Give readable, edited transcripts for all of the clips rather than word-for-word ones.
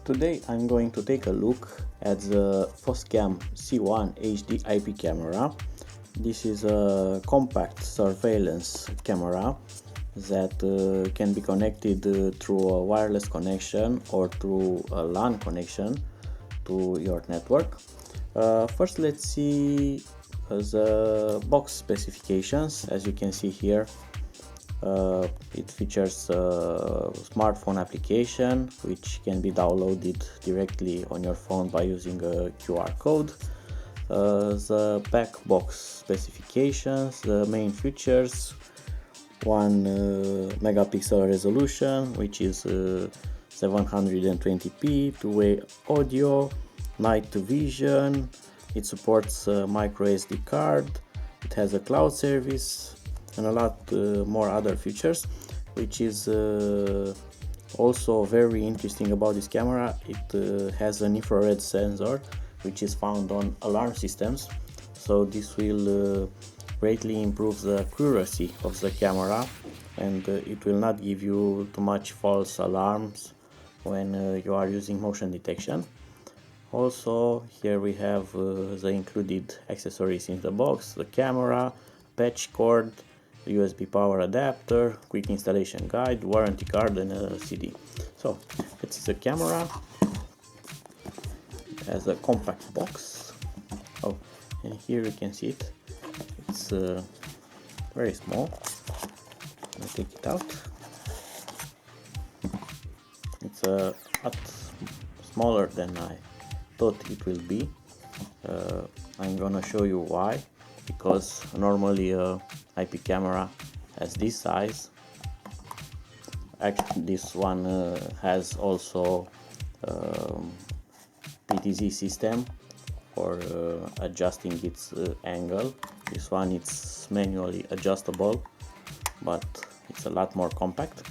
Today I'm going to take a look at the Foscam C1 HD IP camera. This is a compact surveillance camera that can be connected through a wireless connection or through a LAN connection to your network. First, let's see the box specifications. As you can see here, it features a smartphone application which can be downloaded directly on your phone by using a QR code. The back box specifications, the main features: 1 megapixel resolution, which is 720p, two-way audio, night vision. It supports micro SD card. It has a cloud service and a lot more other features, which is also very interesting about this camera. It has an infrared sensor which is found on alarm systems, so this will greatly improve the accuracy of the camera, and it will not give you too much false alarms when you are using motion detection. Also, here we have the included accessories in the box: the camera, patch cord, USB power adapter, quick installation guide, warranty card, and a CD. So let's see the camera. It has a compact box. Oh, and here you can see it. It's very small. Let me take it out. It's a lot smaller than I thought it will be. I'm gonna show you why. Because normally IP camera has this size. Actually, this one has also PTZ system for adjusting its angle. This one it's manually adjustable, but it's a lot more compact.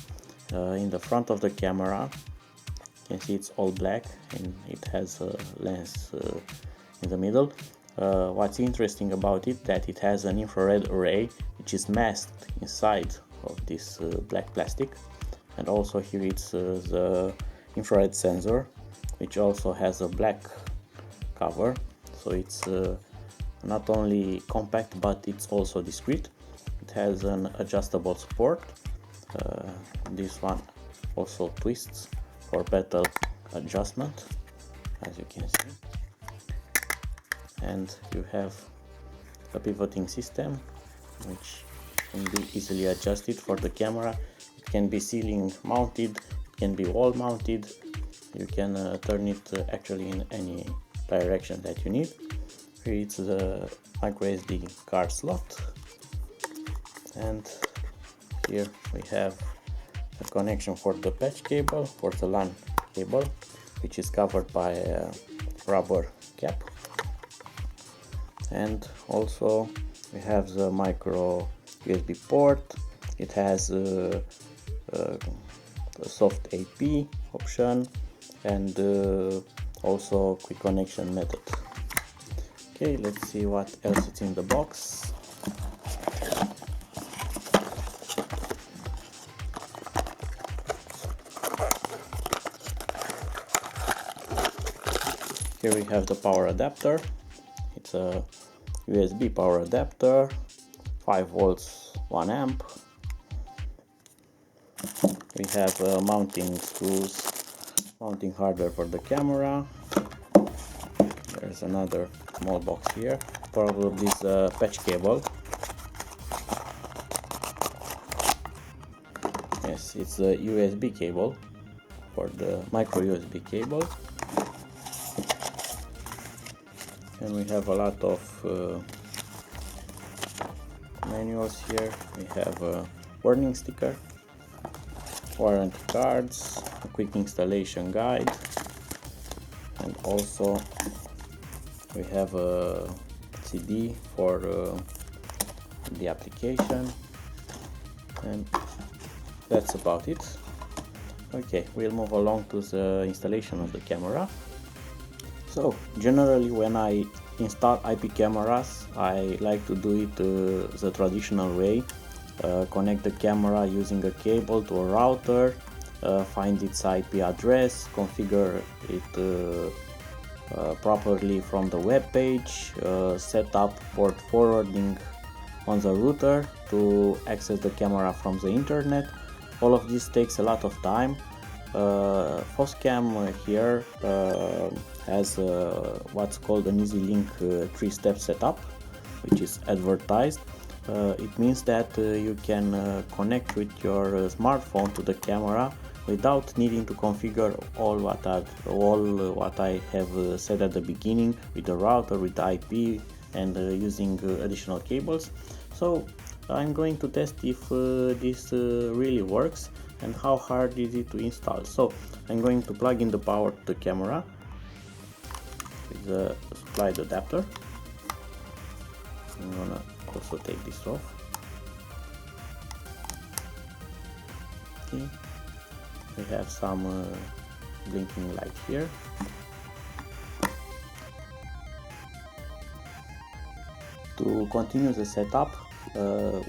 In the front of the camera, you can see it's all black and it has a lens in the middle. What's interesting about it, that it has an infrared array which is masked inside of this black plastic, and also here it's the infrared sensor, which also has a black cover, so it's not only compact but it's also discreet. It has an adjustable support. This one also twists for better adjustment, as you can see. And you have a pivoting system which can be easily adjusted for the camera. It can be ceiling mounted, it can be wall mounted. You can turn it actually in any direction that you need. Here it's the micro SD card slot, and here we have a connection for the patch cable, for the LAN cable, which is covered by a rubber cap. And also we have the micro USB port. It has a soft AP option and also quick connection method. Okay, let's see what else is in the box. Here we have the power adapter. It's a USB power adapter, 5 volts, 1 amp. We have mounting screws, mounting hardware for the camera. There's another small box here, probably this patch cable. Yes, it's a USB cable for the micro USB cable. And we have a lot of manuals here. We have a warning sticker, warranty cards, a quick installation guide, and also we have a CD for the application, and that's about it. Okay, we'll move along to the installation of the camera. So generally when I install IP cameras, I like to do it the traditional way. Connect the camera using a cable to a router, find its IP address, configure it properly from the web page, set up port forwarding on the router to access the camera from the internet. All of this takes a lot of time. Foscam here has what's called an easy link 3-step setup, which is advertised. It means that you can connect with your smartphone to the camera without needing to configure all what I have said at the beginning with the router, with the IP, and using additional cables. So I'm going to test if this really works and how hard is it to install. So I'm going to plug in the power to the camera with the supplied adapter. I'm gonna also take this off. Okay. We have some blinking light here. To continue the setup,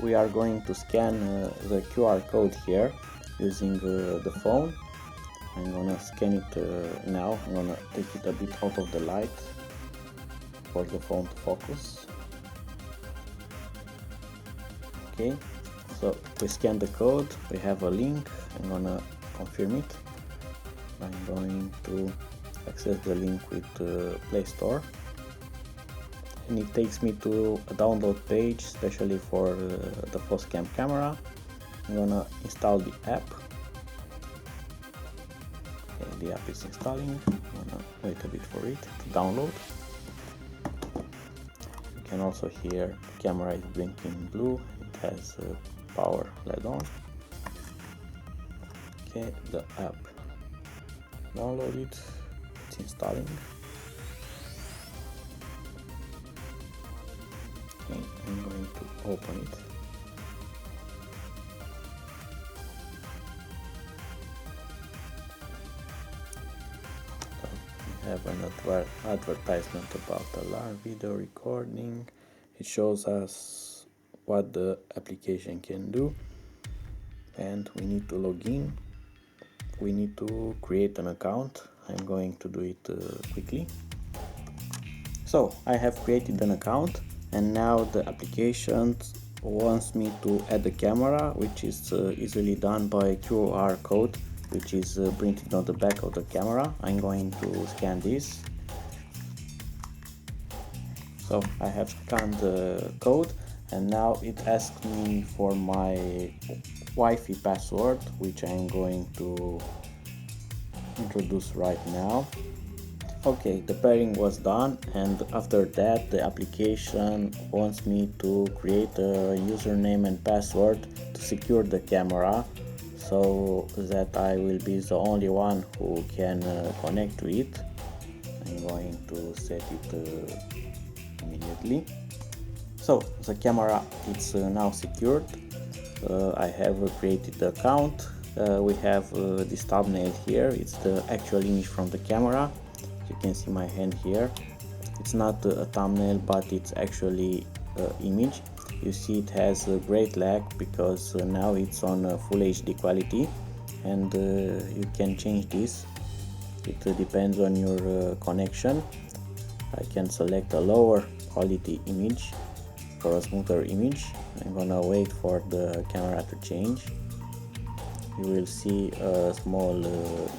we are going to scan the QR code here using the phone. I'm gonna scan it now. I'm gonna take it a bit out of the light for the phone to focus. Okay, so we scan the code, we have a link. I'm gonna confirm it. I'm going to access the link with Play Store, and it takes me to a download page especially for the Foscam camera. I'm gonna install the app. Okay, the app is installing. I'm gonna wait a bit for it to download. You can also hear the camera is blinking blue. It has power LED on. Okay, the app downloaded, it's installing. Okay, I'm going to open it. So we have an advertisement about the live video recording. It shows us what the application can do, and we need to log in. We need to create an account. I'm going to do it quickly. So I have created an account, and now the application wants me to add the camera, which is easily done by QR code, which is printed on the back of the camera. I'm going to scan this. So I have scanned the code, and now it asks me for my Wi-Fi password, which I'm going to introduce right now. Okay, the pairing was done, and after that the application wants me to create a username and password to secure the camera, so that I will be the only one who can connect to it. I'm going to set it immediately. So the camera is now secured. I have created the account. We have this thumbnail here. It's the actual image from the camera. You can see my hand here. It's not a thumbnail, but it's actually image. You see it has a great lag because now it's on full HD quality, and you can change this. It depends on your connection. I can select a lower quality image for a smoother image. I'm gonna wait for the camera to change. You will see a small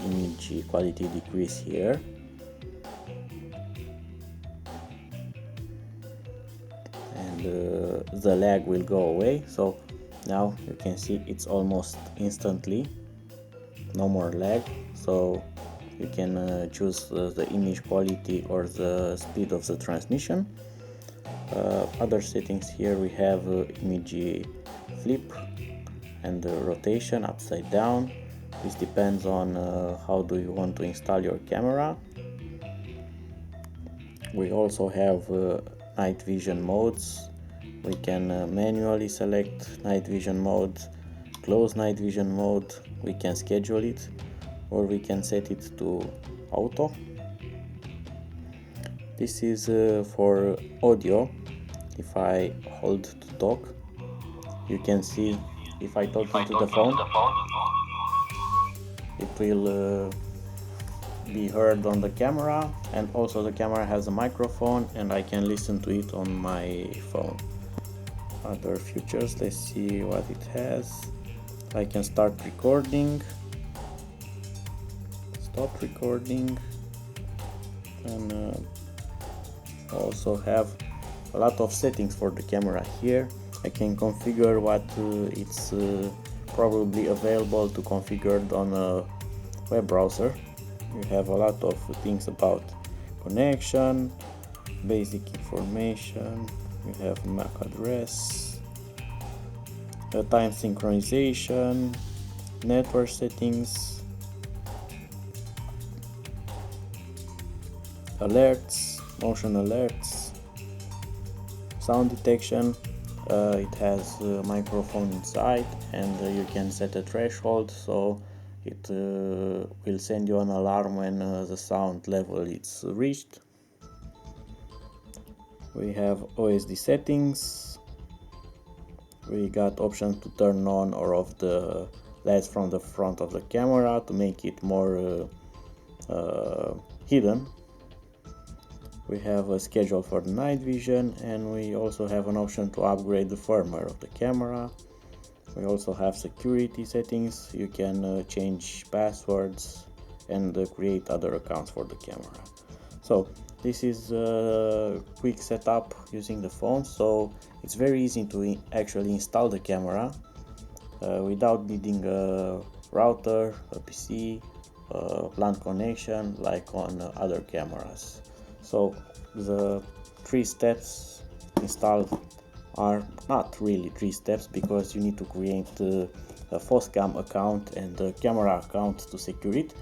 image quality decrease here. And the lag will go away. So now you can see it's almost instantly, no more lag. So you can choose the image quality or the speed of the transmission. Other settings here we have image flip and rotation upside down. This depends on how do you want to install your camera. We also have night vision modes. We can manually select night vision mode, close night vision mode. We can schedule it, or we can set it to auto. This is for audio. If I hold to talk, you can see if I talk into the phone, it will be heard on the camera, and also the camera has a microphone and I can listen to it on my phone. Other features, let's see what it has. I can start recording, stop recording, and also have a lot of settings for the camera here. I can configure what it's probably available to configure on a web browser. You have a lot of things about connection, basic information, you have MAC address, time synchronization, network settings, alerts, motion alerts, sound detection. It has a microphone inside, and you can set a threshold, so it will send you an alarm when the sound level is reached. We have OSD settings. We got options to turn on or off the lights from the front of the camera to make it more hidden. We have a schedule for the night vision, and we also have an option to upgrade the firmware of the camera. We also have security settings. You can change passwords and create other accounts for the camera. So this is a quick setup using the phone, so it's very easy to actually install the camera without needing a router, a PC, LAN connection like on other cameras. So the 3 steps installed are not really 3 steps, because you need to create a Foscam account and a camera account to secure it,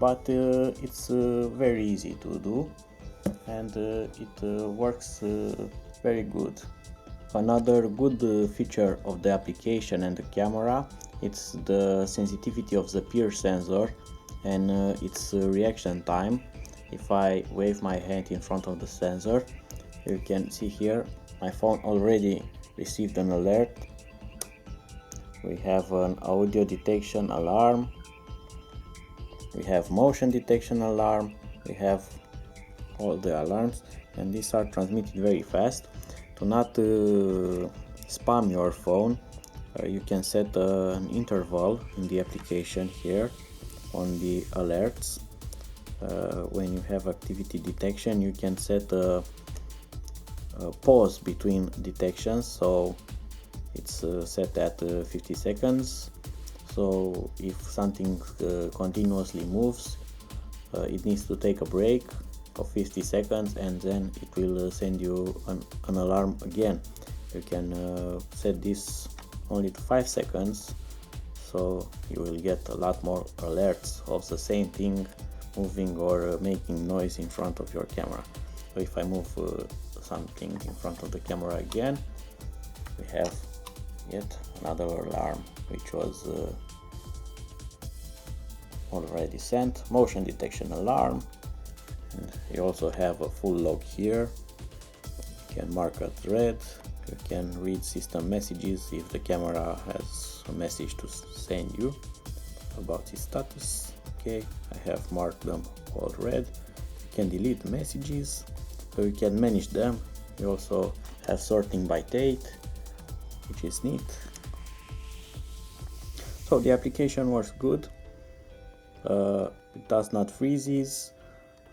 but it's very easy to do, and it works very good. Another good feature of the application and the camera, it's the sensitivity of the PIR sensor and its reaction time. If I wave my hand in front of the sensor, you can see here my phone already received an alert. We have an audio detection alarm, we have motion detection alarm, we have all the alarms, and these are transmitted very fast. To not spam your phone, you can set an interval in the application here on the alerts. When you have activity detection, you can set a pause between detections, so it's set at 50 seconds. So if something continuously moves, it needs to take a break of 50 seconds, and then it will send you an alarm again. You can set this only to 5 seconds, so you will get a lot more alerts of the same thing moving or making noise in front of your camera. So if I move something in front of the camera again, we have yet another alarm which was already sent. Motion detection alarm, and you also have a full log here. You can mark it red. You can read system messages if the camera has a message to send you about its status. Okay, I have marked them all red. You can delete messages, so you can manage them. You also have sorting by date, which is neat. So the application works good. It does not freezes.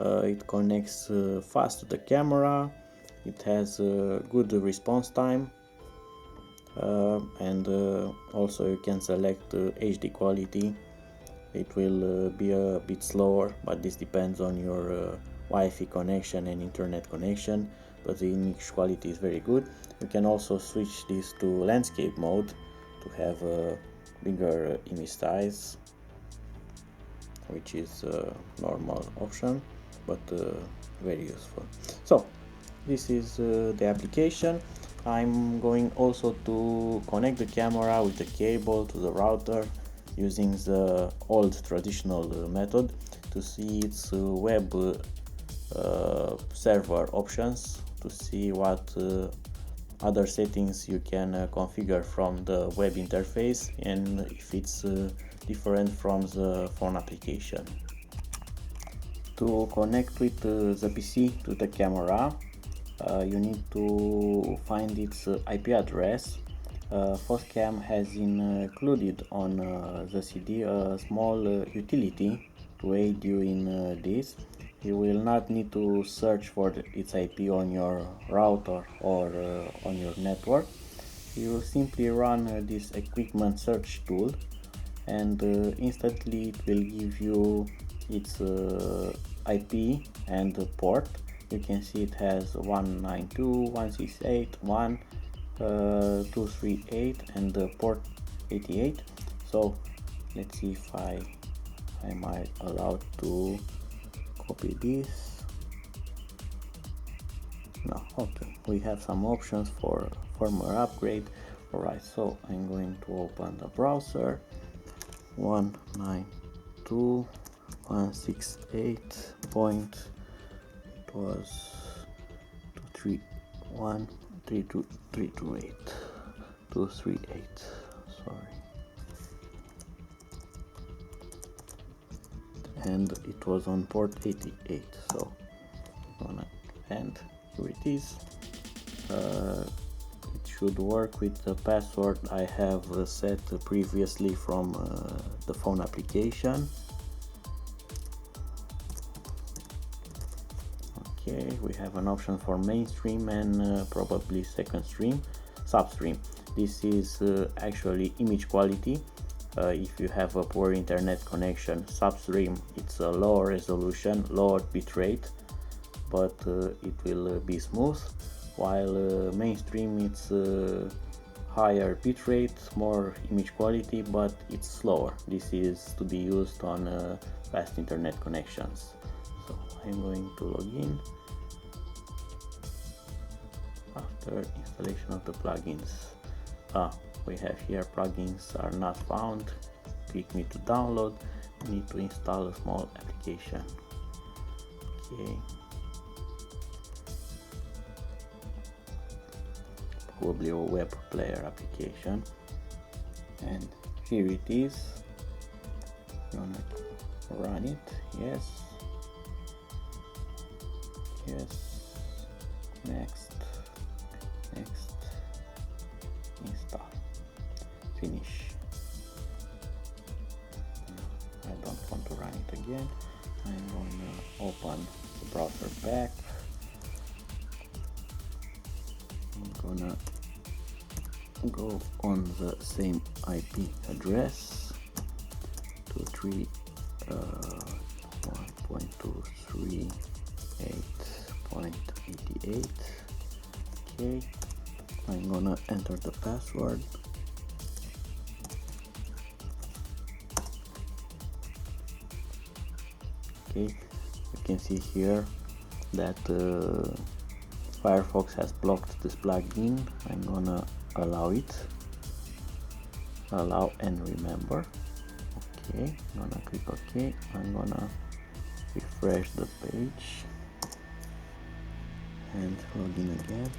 It connects fast to the camera. It has good response time, and also you can select HD quality. It will be a bit slower, but this depends on your Wi-Fi connection and internet connection, but the image quality is very good. You can also switch this to landscape mode to have a bigger image size, which is a normal option, but very useful. So this is the application. I'm going also to connect the camera with the cable to the router using the old traditional method to see its web server options, to see what other settings you can configure from the web interface, and if it's different from the phone application. To connect with the PC to the camera, you need to find its IP address. Foscam has included on the CD a small utility to aid you in this. You will not need to search for its IP on your router or on your network. You simply run this equipment search tool, and instantly it will give you its IP and port. You can see it has 192.168.1.238 and port 88. So let's see if am I allowed to copy this. No. Okay, we have some options for firmware upgrade. Alright, so I'm going to open the browser. 192.168 point, it was 238, sorry, and it was on port 88. So and here it is. It should work with the password I have set previously from the phone application. Okay, we have an option for mainstream and probably second stream, substream. This is actually image quality. If you have a poor internet connection, substream it's a lower resolution, lower bitrate, but it will be smooth, while mainstream it's higher bitrate, more image quality, but it's slower. This is to be used on fast internet connections. So I'm going to log in. After installation of the plugins, we have here plugins are not found. Click me to download. We need to install a small application. Okay, probably a web player application, and here it is. Gonna run it. Yes, next, install, finish. I don't want to run it again. I'm going to open the browser back. I'm gonna go on the same IP address, 1.238.88. Okay, I'm gonna enter the password. Okay, you can see here that Firefox has blocked this plugin. I'm gonna allow it, allow and remember. Okay, I'm gonna click OK. I'm gonna refresh the page and log in again,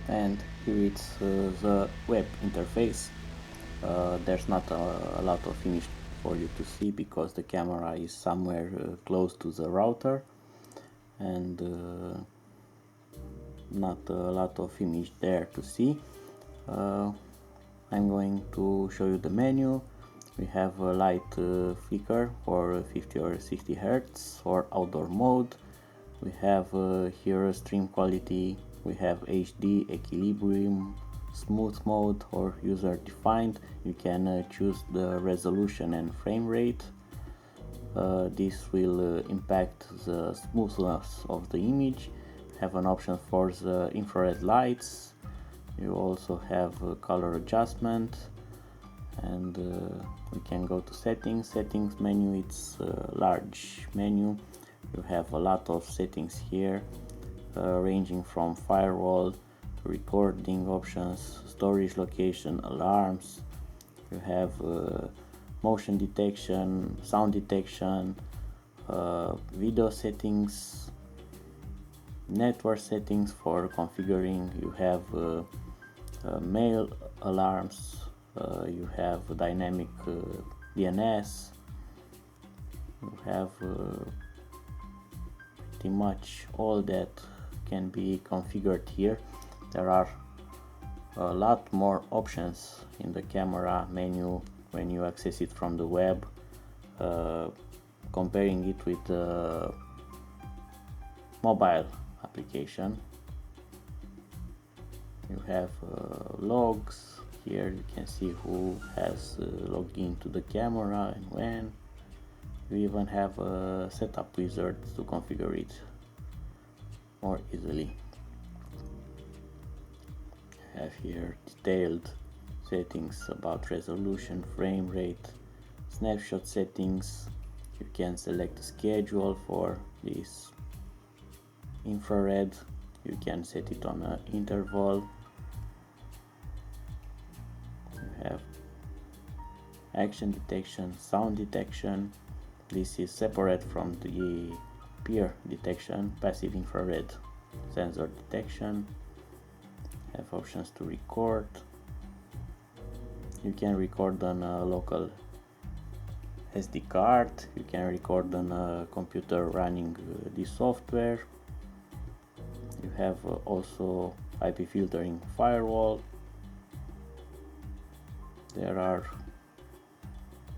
and here it's the web interface. There's not a lot of image for you to see because the camera is somewhere close to the router, and not a lot of image there to see. I'm going to show you the menu. We have a light flicker for 50 or 60 Hz for outdoor mode. We have here stream quality. We have HD, equilibrium, smooth mode, or user defined. You can choose the resolution and frame rate. This will impact the smoothness of the image. Have an option for the infrared lights. You also have color adjustment, and we can go to settings menu. It's a large menu. You have a lot of settings here, ranging from firewall to recording options, storage location, alarms. You have motion detection, sound detection, video settings, network settings for configuring. You have mail alarms, you have dynamic DNS, you have pretty much all that can be configured here. There are a lot more options in the camera menu when you access it from the web, comparing it with the mobile application. You have logs. Here you can see who has logged into the camera and when. You even have a setup wizard to configure it more easily. You have here detailed settings about resolution, frame rate, snapshot settings. You can select a schedule for this infrared. You can set it on an interval. You have action detection, sound detection. This is separate from the PIR detection, passive infrared sensor detection. Have options to record. You can record on a local SD card. You can record on a computer running this software. You have also IP filtering firewall. There are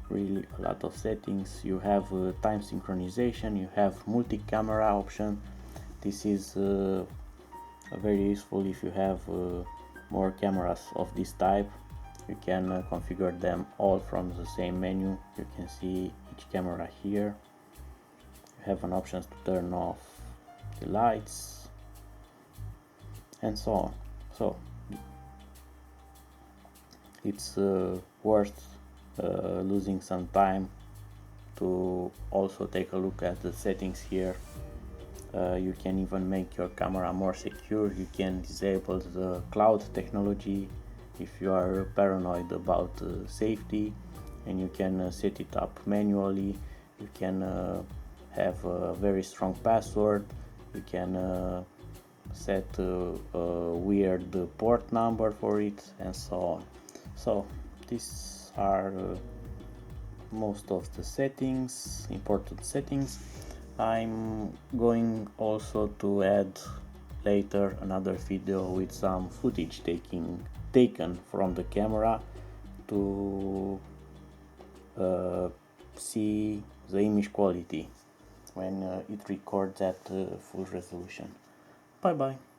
really a lot of settings. You have time synchronization, you have multi-camera option. This is very useful if you have more cameras of this type. You can configure them all from the same menu. You can see each camera here. You have an option to turn off the lights and so on. So it's worth losing some time to also take a look at the settings here. You can even make your camera more secure. You can disable the cloud technology if you are paranoid about safety, and you can set it up manually. You can have a very strong password. You can set a weird port number for it and so on. So these are most of the settings, important settings. I'm going also to add later another video with some footage taken from the camera to see the image quality when it records at full resolution. Bye bye.